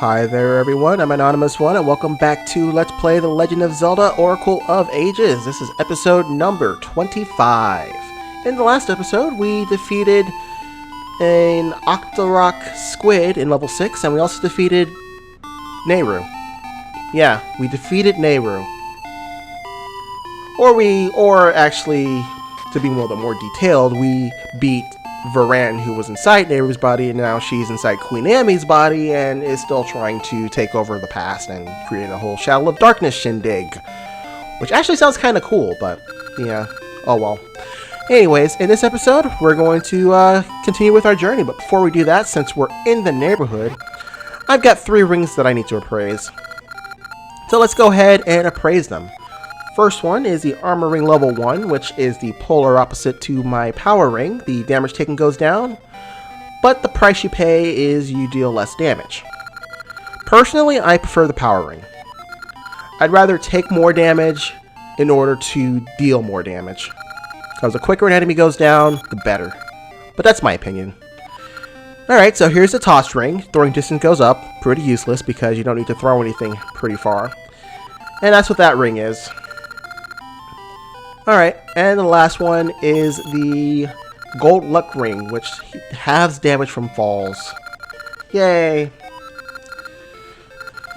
Hi there everyone, I'm Anonymous One and welcome back to Let's Play The Legend of Zelda Oracle of Ages. This is episode number 25. In the last episode, we defeated an Octorok squid in level 6 and we also defeated Nehru. Yeah, we defeated Nehru. Or actually, to be a little bit more detailed, we beat Varan, who was inside Nehru's body, and now she's inside Queen Ami's body and is still trying to take over the past and create a whole Shadow of Darkness shindig. Which actually sounds kind of cool, but yeah, oh well. Anyways, in this episode, we're going to continue with our journey, but before we do that, since we're in the neighborhood, I've got 3 rings that I need to appraise. So let's go ahead and appraise them. First one is the Armor Ring level 1, which is the polar opposite to my Power Ring. The damage taken goes down, but the price you pay is you deal less damage. Personally, I prefer the Power Ring. I'd rather take more damage in order to deal more damage. Because the quicker an enemy goes down, the better. But that's my opinion. Alright, so here's the Toss Ring. Throwing distance goes up. Pretty useless because you don't need to throw anything pretty far. And that's what that ring is. Alright, and the last one is the Gold Luck Ring, which halves damage from falls. Yay!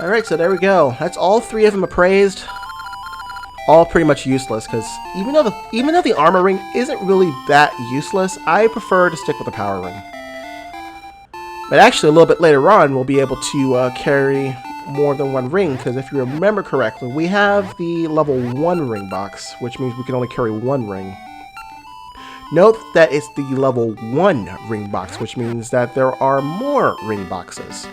Alright, so there we go. That's all 3 of them appraised. All pretty much useless, because even though the Armor Ring isn't really that useless, I prefer to stick with the Power Ring. But actually, a little bit later on, we'll be able to carry more than 1 ring, because if you remember correctly, we have the level 1 ring box, which means we can only carry 1 ring. Note that it's the level 1 ring box, which means that there are more ring boxes.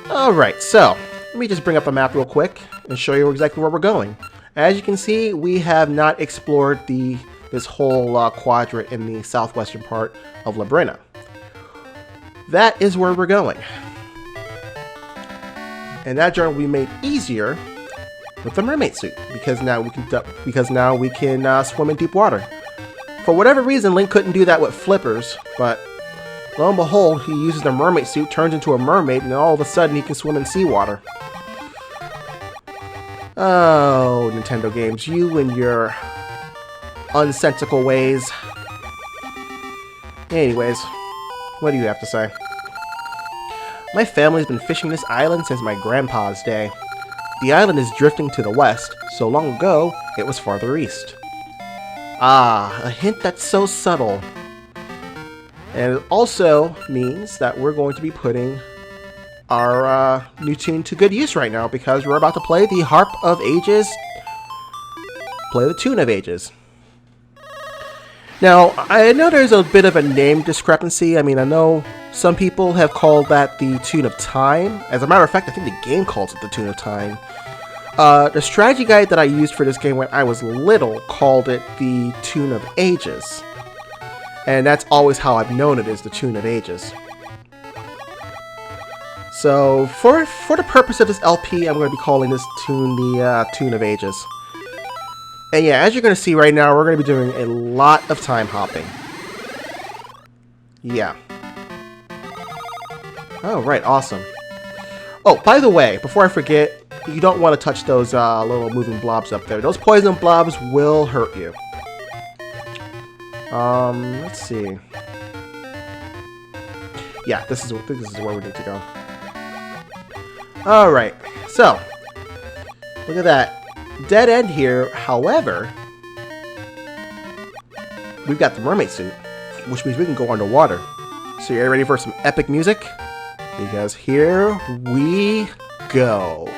Alright, so let me just bring up a map real quick and show you exactly where we're going. As you can see, we have not explored this whole quadrant in the southwestern part of Labrina. That is where we're going. And that journey will be made easier with the mermaid suit, because now we can swim in deep water. For whatever reason, Link couldn't do that with flippers, but lo and behold, he uses the mermaid suit, turns into a mermaid, and all of a sudden he can swim in seawater. Oh, Nintendo games, you and your unsensical ways. Anyways, what do you have to say? My family's been fishing this island since my grandpa's day. The island is drifting to the west, so long ago, it was farther east. Ah, a hint that's so subtle. And it also means that we're going to be putting our new tune to good use right now, because we're about to play the Harp of Ages, play the Tune of Ages. Now, I know there's a bit of a name discrepancy. I mean, I know some people have called that the Tune of Time. As a matter of fact, I think the game calls it the Tune of Time. The strategy guide that I used for this game when I was little called it the Tune of Ages. And that's always how I've known it, is the Tune of Ages. So, for the purpose of this LP, I'm going to be calling this tune the Tune of Ages. And yeah, as you're going to see right now, we're going to be doing a lot of time hopping. Yeah. Oh, right, awesome. Oh, by the way, before I forget, you don't want to touch those little moving blobs up there. Those poison blobs will hurt you. Let's see. Yeah, this is where we need to go. Alright, so, look at that. Dead end here, however, we've got the mermaid suit, which means we can go underwater. So you ready for some epic music? Because here we go.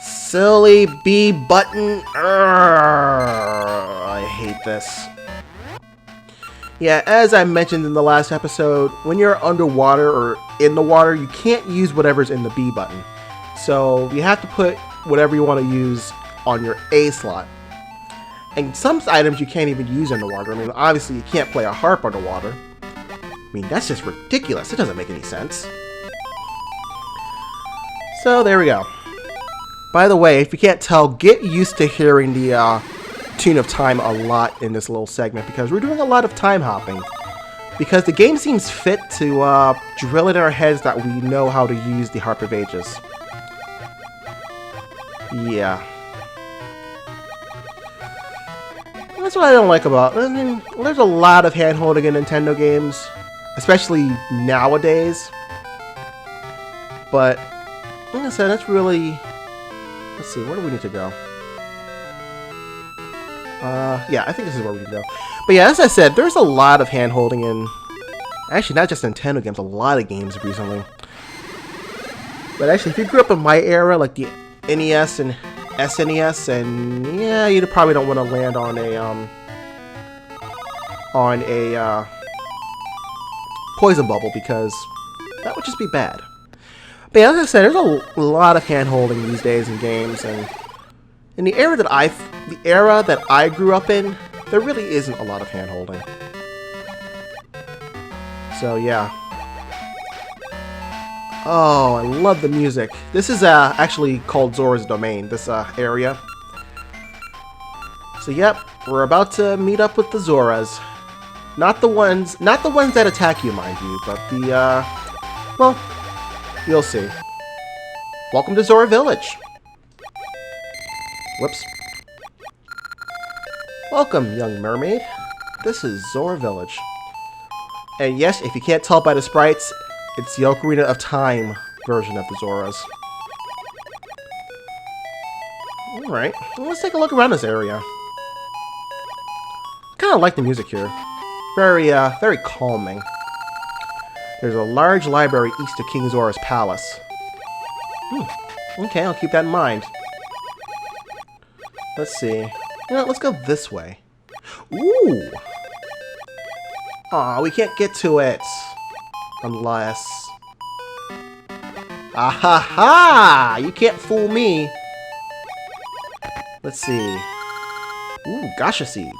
Silly B button. I hate this. Yeah, as I mentioned in the last episode, when you're underwater or in the water, you can't use whatever's in the B button. So you have to put whatever you want to use on your A slot. And some items you can't even use underwater. I mean, obviously you can't play a harp underwater. I mean, that's just ridiculous. It doesn't make any sense. So, there we go. By the way, if you can't tell, get used to hearing the tune of time a lot in this little segment, because we're doing a lot of time hopping. Because the game seems fit to drill it in our heads that we know how to use the Harp of Ages. Yeah. That's what I don't like about it. I mean, there's a lot of hand-holding in Nintendo games, especially nowadays. But, like I said, that's really... Let's see, where do we need to go? Yeah, I think this is where we can go. But yeah, as I said, there's a lot of hand-holding in... Actually, not just Nintendo games, a lot of games recently. But actually, if you grew up in my era, like the NES and SNES, and yeah, you probably don't want to land on a poison bubble, because that would just be bad. But yeah, as I said, there's a lot of hand-holding these days in games, and in the era that I grew up in, there really isn't a lot of hand-holding. So yeah. Oh, I love the music. This is actually called Zoras Domain, this area. So yep, we're about to meet up with the Zoras. Not the ones that attack you, mind you, but the well, you'll see. Welcome to Zora Village. Whoops. Welcome, young mermaid. This is Zora Village. And yes, if you can't tell by the sprites, it's the Ocarina of Time version of the Zoras. Alright, well, let's take a look around this area. Kinda like the music here. Very calming. There's a large library east of King Zoras Palace. Okay, I'll keep that in mind. Let's see. You know, let's go this way. Ooh! Aw, we can't get to it. Unless... Ah-ha-ha! You can't fool me. Let's see. Ooh, Gasha Seed.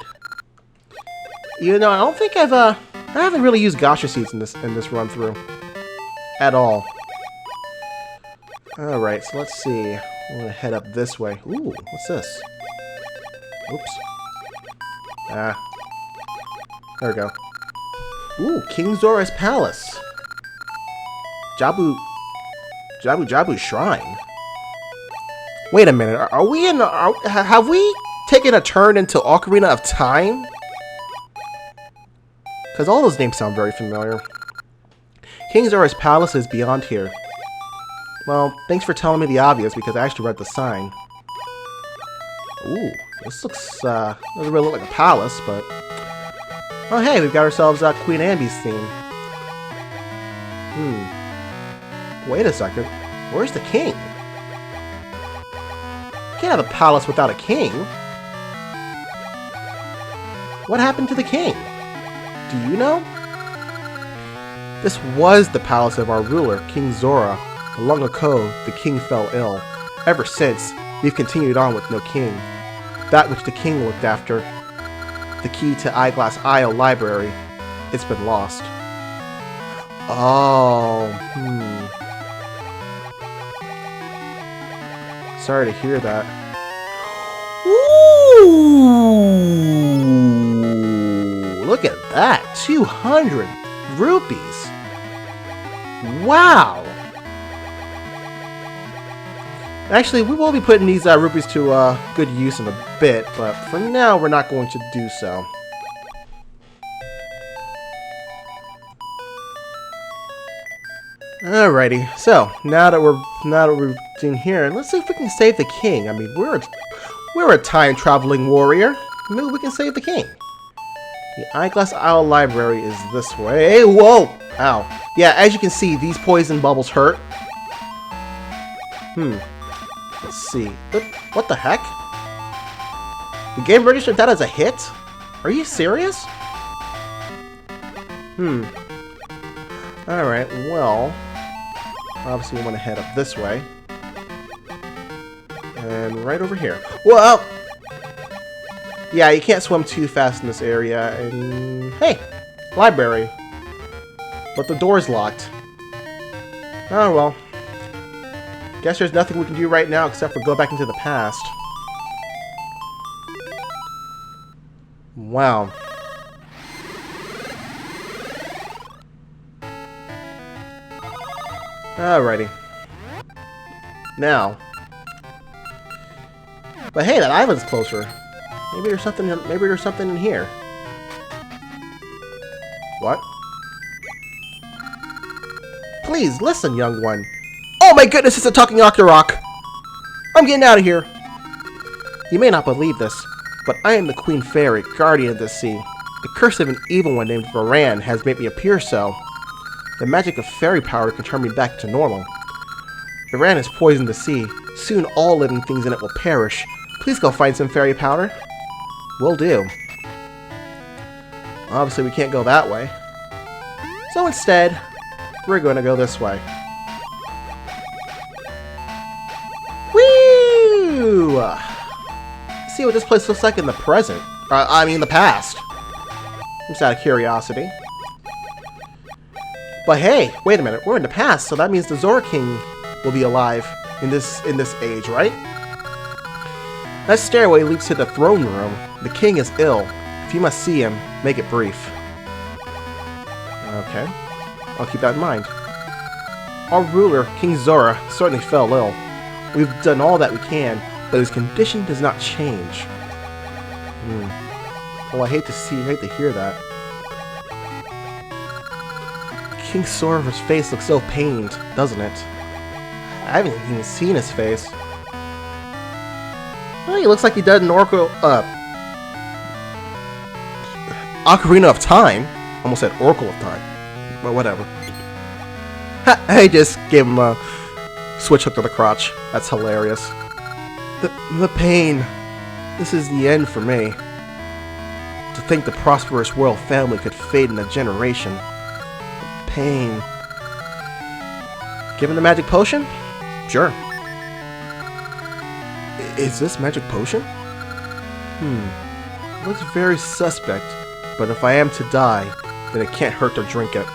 Even though I don't think I haven't really used Gasha Seeds in this run through. At all. Alright, so let's see. I'm gonna head up this way. Ooh, what's this? Oops. Ah. There we go. Ooh, King Zoras Palace. Jabu Shrine. Wait a minute. Are we in? Have we taken a turn into Ocarina of Time? Because all those names sound very familiar. King Zoras Palace is beyond here. Well, thanks for telling me the obvious, because I actually read the sign. Ooh, this looks, doesn't really look like a palace, but... Oh hey, we've got ourselves Queen Ambi's theme. Wait a second. Where's the king? Can't have a palace without a king. What happened to the king? Do you know? This was the palace of our ruler, King Zora. But long ago, the king fell ill. Ever since, we've continued on with no king. That which the king looked after, the key to Eyeglass Isle Library, it's been lost. Oh, Sorry to hear that. Ooh! Look at that! 200 rupees! Wow! Actually, we will be putting these rupees to good use in a bit, but for now, we're not going to do so. Alrighty, so now that we're in here, let's see if we can save the king. I mean, we're a time-traveling warrior. Maybe we can save the king. The Eyeglass Isle Library is this way. Whoa! Ow. Yeah, as you can see, these poison bubbles hurt. Let's see. What the heck? The game registered that as a hit? Are you serious? Alright, well... Obviously we want to head up this way. And right over here. Whoa! Yeah, you can't swim too fast in this area. And hey, library. But the door's locked. Oh well. Guess there's nothing we can do right now except for go back into the past. Wow. Alrighty. Now. But hey, that island's closer. Maybe there's something in here. What? Please listen, young one. Oh my goodness, it's a talking Octorok! I'm getting out of here! You may not believe this, but I am the Queen Fairy, guardian of this sea. The curse of an evil one named Varan has made me appear so. The magic of fairy power can turn me back to normal. Varan has poisoned the sea. Soon all living things in it will perish. Please go find some fairy powder. Will do. Obviously we can't go that way. So instead, we're going to go this way. Woo! Let's see what this place looks like in the present. I mean the past. Just out of curiosity. But hey, wait a minute. We're in the past, so that means the Zora King will be alive in this age, right? That stairway leads to the throne room. The king is ill. If you must see him, make it brief. Okay. I'll keep that in mind. Our ruler, King Zora, certainly fell ill. We've done all that we can, but his condition does not change. Well, I hate to hear that. King Zora's face looks so pained, doesn't it? I haven't even seen his face. Well, he looks like he did an Ocarina of Time. Almost said Oracle of Time. But whatever. I just gave him a switch hook to the crotch. That's hilarious. The pain. This is the end for me. To think the prosperous royal family could fade in a generation. The pain. Given the magic potion? Sure. Is this magic potion? Looks very suspect, but if I am to die, then it can't hurt to drink it.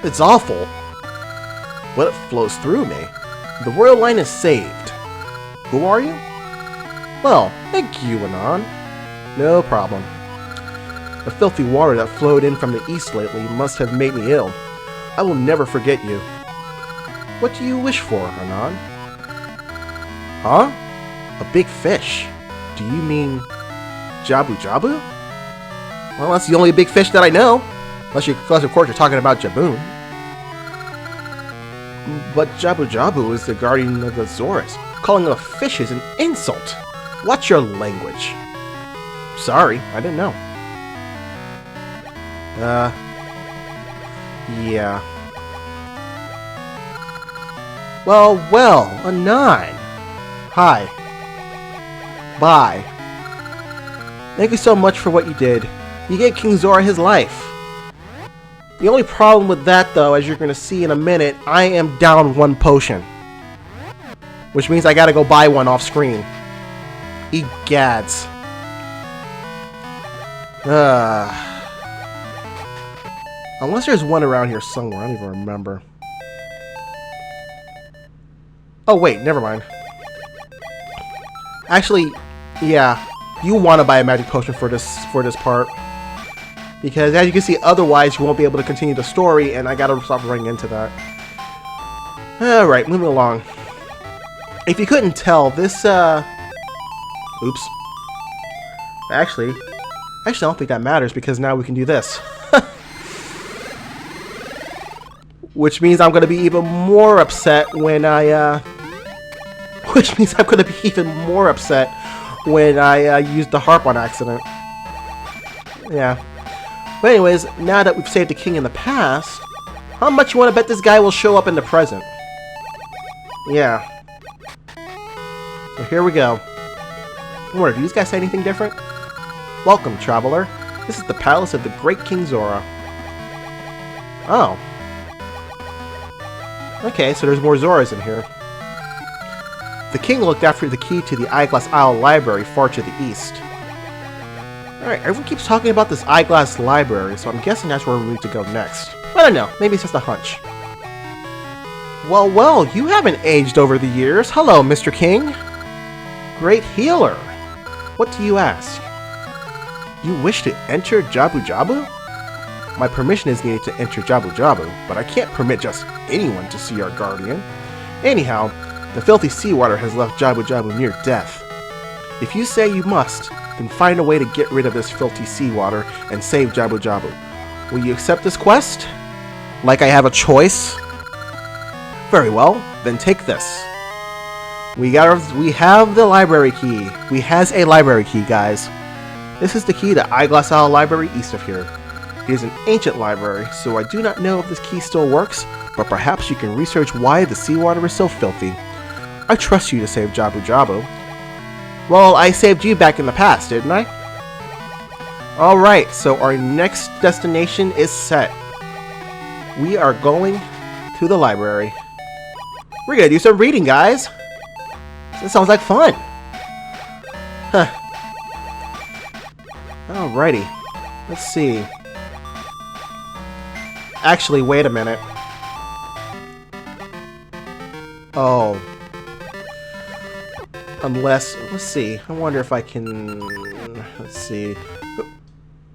It's awful. But it flows through me. The royal line is saved. Who are you? Well, thank you, Anon. No problem. The filthy water that flowed in from the east lately must have made me ill. I will never forget you. What do you wish for, Anon? Huh? A big fish? Do you mean Jabu Jabu? Well, that's the only big fish that I know. Unless of course you're talking about Jaboon. But Jabu Jabu is the guardian of the Zoras. Calling it a fish is an insult. Watch your language. Sorry, I didn't know. Yeah. Well, a 9. Hi. Bye. Thank you so much for what you did. You gave King Zora his life. The only problem with that, though, as you're going to see in a minute, I am down 1 potion. Which means I gotta go buy one off screen. Egads. Unless there's one around here somewhere, I don't even remember. Oh wait, never mind. Actually, yeah, you want to buy a magic potion for this part, because as you can see, otherwise you won't be able to continue the story, and I gotta stop running into that. All right, moving along. If you couldn't tell, this oops. Actually, I don't think that matters because now we can do this. Which means I'm gonna be even more upset when I use the harp on accident. Yeah. But anyways, now that we've saved the king in the past, how much you want to bet this guy will show up in the present? Yeah. So here we go. I wonder, do these guys say anything different? Welcome, traveler. This is the palace of the great King Zora. Oh. Okay, so there's more Zoras in here. The king looked after the key to the Eyeglass Isle library far to the east. Alright, everyone keeps talking about this Eyeglass library, so I'm guessing that's where we need to go next. I don't know, maybe it's just a hunch. Well, well, you haven't aged over the years. Hello, Mr. King. Great healer. What do you ask? You wish to enter Jabu Jabu? My permission is needed to enter Jabu Jabu, but I can't permit just anyone to see our guardian. Anyhow, the filthy seawater has left Jabu Jabu near death. If you say you must, then find a way to get rid of this filthy seawater and save Jabu Jabu. Will you accept this quest? Like I have a choice? Very well, then take this. We have the library key. We has a library key, guys. This is the key to Eyeglass Isle Library east of here. It is an ancient library, so I do not know if this key still works, but perhaps you can research why the seawater is so filthy. I trust you to save Jabu Jabu. Well, I saved you back in the past, didn't I? Alright, so our next destination is set. We are going to the library. We're gonna do some reading, guys. This sounds like fun. Huh. Alrighty. Let's see. Actually, wait a minute. Oh. Unless, let's see. I wonder if I can... Let's see.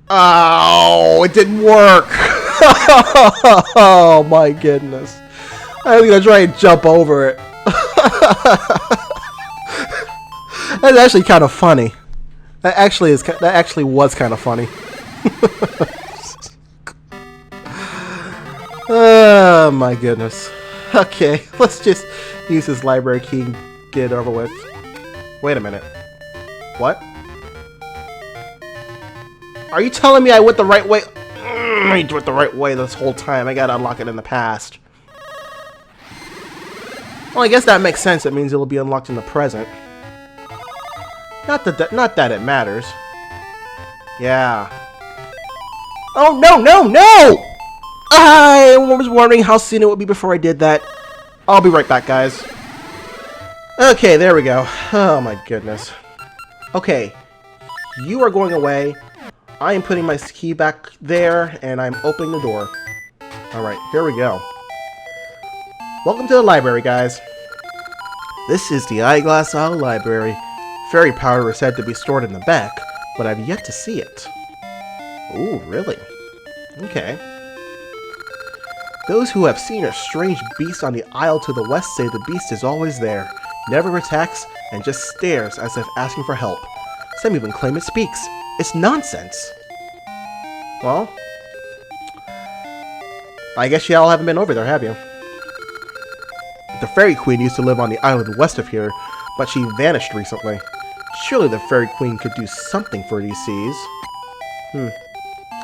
Oh, it didn't work! Oh my goodness. I was gonna try and jump over it. That's actually kind of funny. That actually was kind of funny. Oh my goodness. Okay, let's just use this library key and get it over with. Wait a minute. What? Are you telling me I went the right way? I went the right way this whole time. I gotta unlock it in the past. Well, I guess that makes sense. It means it'll be unlocked in the present. Not that it matters. Yeah. Oh, no, no, no! I was wondering how soon it would be before I did that. I'll be right back, guys. Okay, there we go. Oh my goodness. Okay, you are going away. I am putting my key back there, and I'm opening the door. Alright, here we go. Welcome to the library, guys. This is the Eyeglass Isle Library. Fairy powder is said to be stored in the back, but I've yet to see it. Ooh, really? Okay. Those who have seen a strange beast on the isle to the west say the beast is always there, never attacks, and just stares as if asking for help. Some even claim it speaks. It's nonsense. Well, I guess y'all haven't been over there, have you? The Fairy Queen used to live on the island west of here, but she vanished recently. Surely the Fairy Queen could do something for these seas.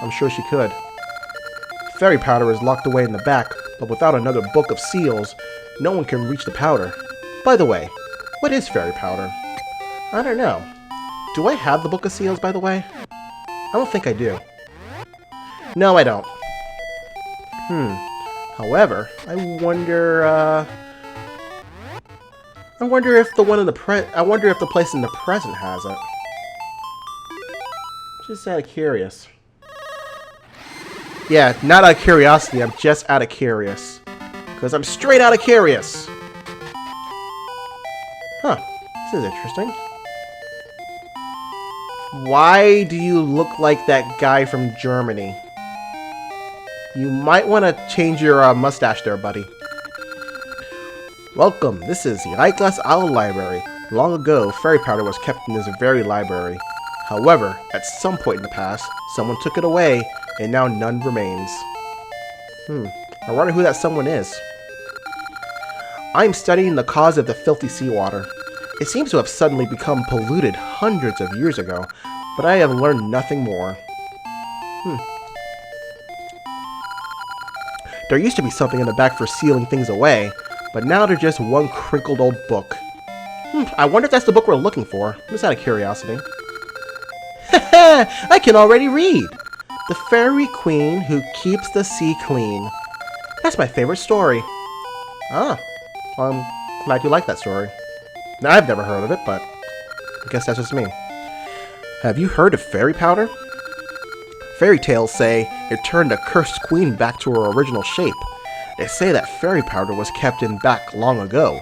I'm sure she could. Fairy powder is locked away in the back, but without another book of seals, no one can reach the powder. By the way, what is fairy powder? I don't know. Do I have the book of seals, by the way? I don't think I do. No, I don't. However, I wonder if the one in the I wonder if the place in the present has it. Just out of curious. Yeah, not out of curiosity, I'm just out of curious. Because I'm straight out of curious! Huh, this is interesting. Why do you look like that guy from Germany? You might want to change your mustache there, buddy. Welcome, this is the Eyeglass Isle Library. Long ago, fairy powder was kept in this very library. However, at some point in the past, someone took it away, and now none remains. I wonder who that someone is. I am studying the cause of the filthy seawater. It seems to have suddenly become polluted hundreds of years ago, but I have learned nothing more. There used to be something in the back for sealing things away, but now there's just one crinkled old book. I wonder if that's the book we're looking for, just out of curiosity. I can already read! The Fairy Queen Who Keeps the Sea Clean. That's my favorite story. Ah, well, I'm glad you like that story. Now, I've never heard of it, but I guess that's just me. Have you heard of fairy powder? Fairy tales say it turned a cursed queen back to her original shape. They say that fairy powder was kept in back long ago.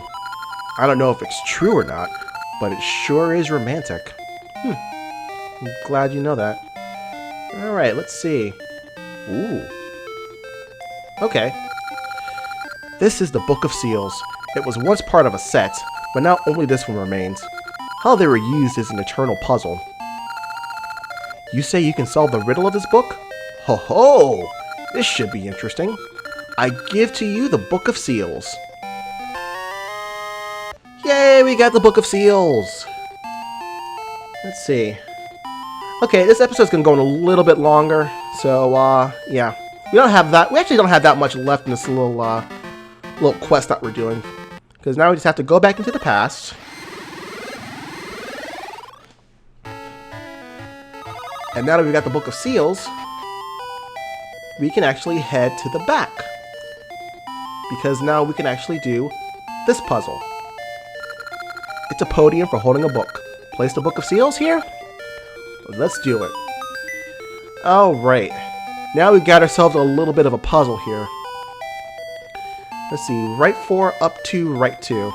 I don't know if it's true or not, but it sure is romantic. I'm glad you know that. Alright, let's see. Ooh. Okay. This is the Book of Seals. It was once part of a set, but now only this one remains. How they were used is an eternal puzzle. You say you can solve the riddle of this book? Ho ho! This should be interesting. I give to you the Book of Seals. Yay, we got the Book of Seals! Let's see. Okay, this episode's gonna go on a little bit longer, so, yeah. We actually don't have that much left in this little quest that we're doing. Because now we just have to go back into the past. And now that we've got the Book of Seals, we can actually head to the back. Because now we can actually do this puzzle. It's a podium for holding a book. Place the Book of Seals here. Let's do it. Alright. Now we've got ourselves a little bit of a puzzle here. Let's see. Right 4 up 2, right 2.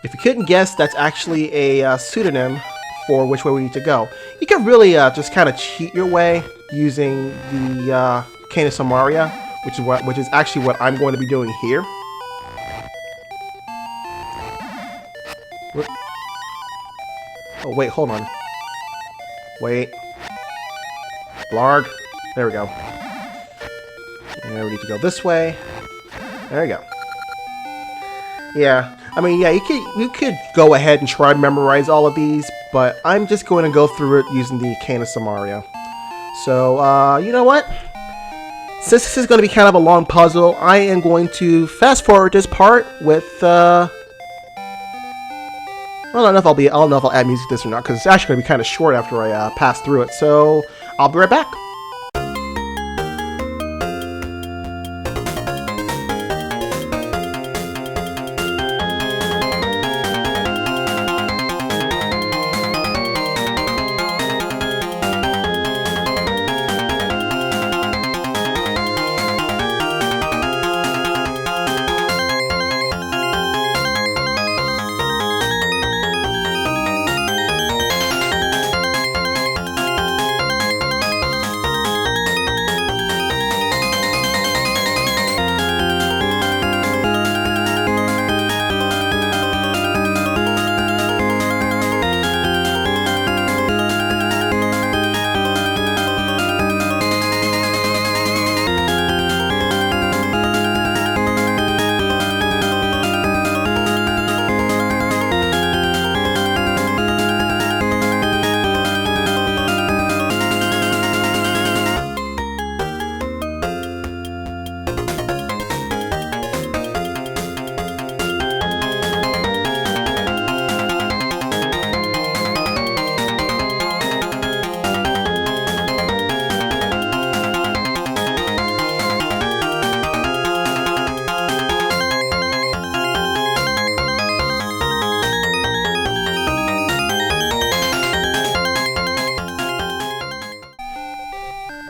If you couldn't guess, that's actually a pseudonym for which way we need to go. You can really just kind of cheat your way using the Cane of Samaria, which is actually what I'm going to be doing here. Oh, wait, hold on. Wait. Blarg. There we go. And we need to go this way. There we go. Yeah, I mean, yeah, you could go ahead and try to memorize all of these, but I'm just going to go through it using the Cane of Samaria. So, you know what? Since this is going to be kind of a long puzzle, I am going to fast forward this part with, I don't know if I'll add music to this or not, because it's actually going to be kind of short after I pass through it. So I'll be right back.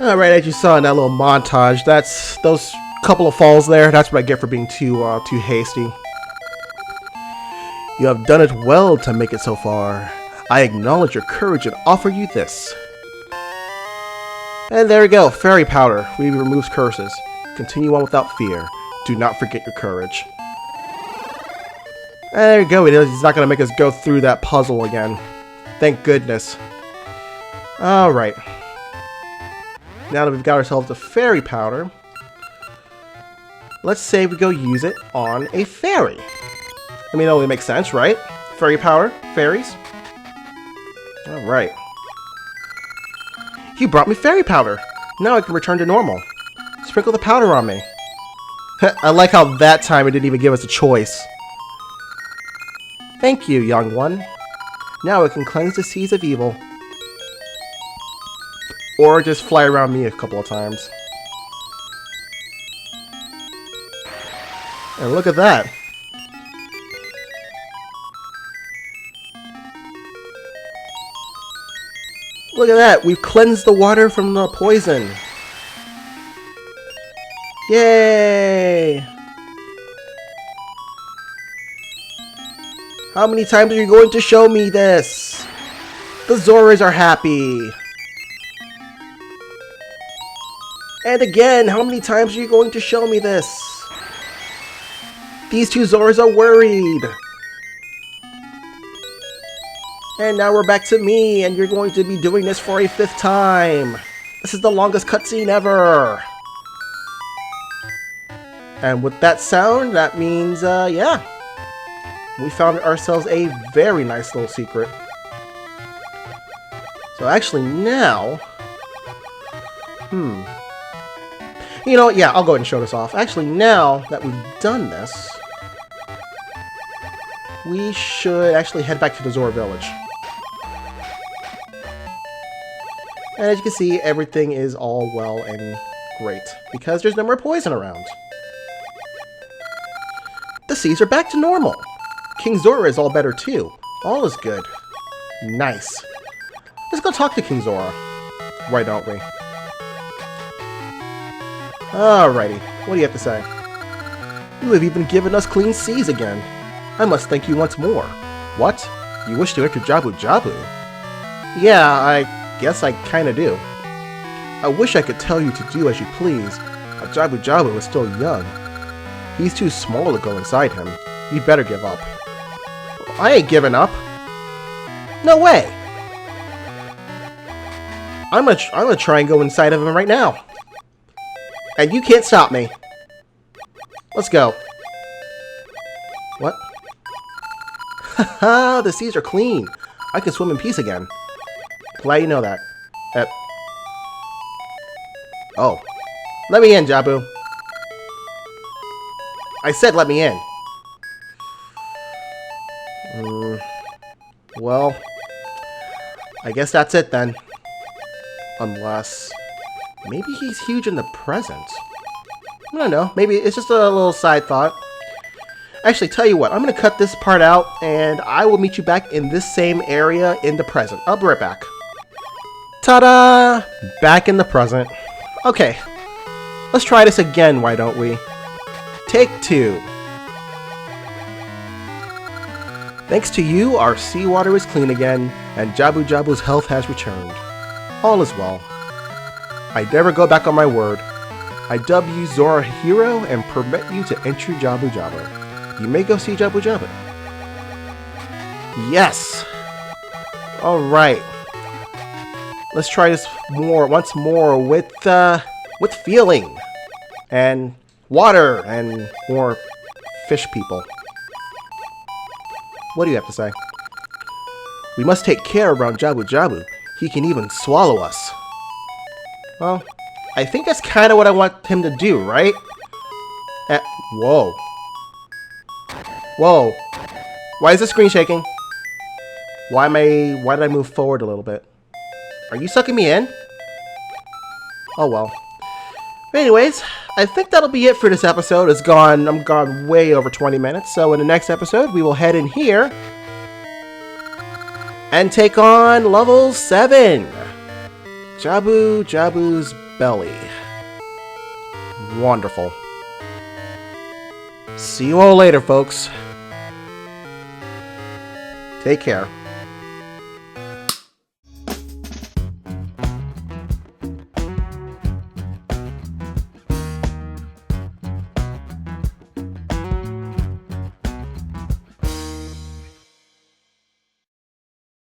Alright, as you saw in that little montage, that's those couple of falls there. That's what I get for being too hasty. You have done it well to make it so far. I acknowledge your courage and offer you this. And there we go, fairy powder. We removes curses. Continue on without fear. Do not forget your courage. And there you go. He's not going to make us go through that puzzle again. Thank goodness. Alright. Now that we've got ourselves a fairy powder, let's say we go use it on a fairy. I mean, it only makes sense, right? Fairy powder, fairies. Alright. You brought me fairy powder. Now I can return to normal. Sprinkle the powder on me. I like how that time it didn't even give us a choice. Thank you, young one. Now it can cleanse the seas of evil. Or just fly around me a couple of times. And look at that. Look at that! We've cleansed the water from the poison! Yay! How many times are you going to show me this? The Zoras are happy! And again, how many times are you going to show me this? These two Zoras are worried! And now we're back to me, and you're going to be doing this for a 5th time! This is the longest cutscene ever! And with that sound, that means, yeah. We found ourselves a very nice little secret. So actually now... You know what, yeah, I'll go ahead and show this off. Actually, now that we've done this, we should actually head back to the Zora village. And as you can see, everything is all well and great, because there's no more poison around. The seas are back to normal. King Zora is all better too. All is good. Nice. Let's go talk to King Zora. Why don't we? Alrighty, what do you have to say? You have even given us clean seas again. I must thank you once more. What? You wish to enter Jabu Jabu? Yeah, I guess I kinda do. I wish I could tell you to do as you please, but Jabu Jabu is still young. He's too small to go inside him. You better give up. I ain't giving up. No way! I'm gonna try and go inside of him right now. And you can't stop me. Let's go. What? Haha, the seas are clean. I can swim in peace again. Glad you know that. Oh. Let me in, Jabu. I said let me in. Well, I guess that's it then. Unless... maybe he's huge in the present. I don't know. Maybe it's just a little side thought. Actually, tell you what. I'm going to cut this part out, and I will meet you back in this same area in the present. I'll be right back. Ta-da! Back in the present. Okay. Let's try this again, why don't we? Take 2. Thanks to you, our seawater is clean again, and Jabu Jabu's health has returned. All is well. I never go back on my word. I dub you Zora Hero and permit you to enter Jabu Jabu. You may go see Jabu Jabu. Yes! Alright. Let's try this once more with feeling. And water and more fish people. What do you have to say? We must take care around Jabu Jabu. He can even swallow us. Well, I think that's kind of what I want him to do, right? Whoa. Whoa. Why is the screen shaking? Why did I move forward a little bit? Are you sucking me in? Oh well. But anyways, I think that'll be it for this episode. I'm gone way over 20 minutes. So in the next episode, we will head in here and take on level 7. Jabu Jabu's belly. Wonderful. See you all later, folks. Take care.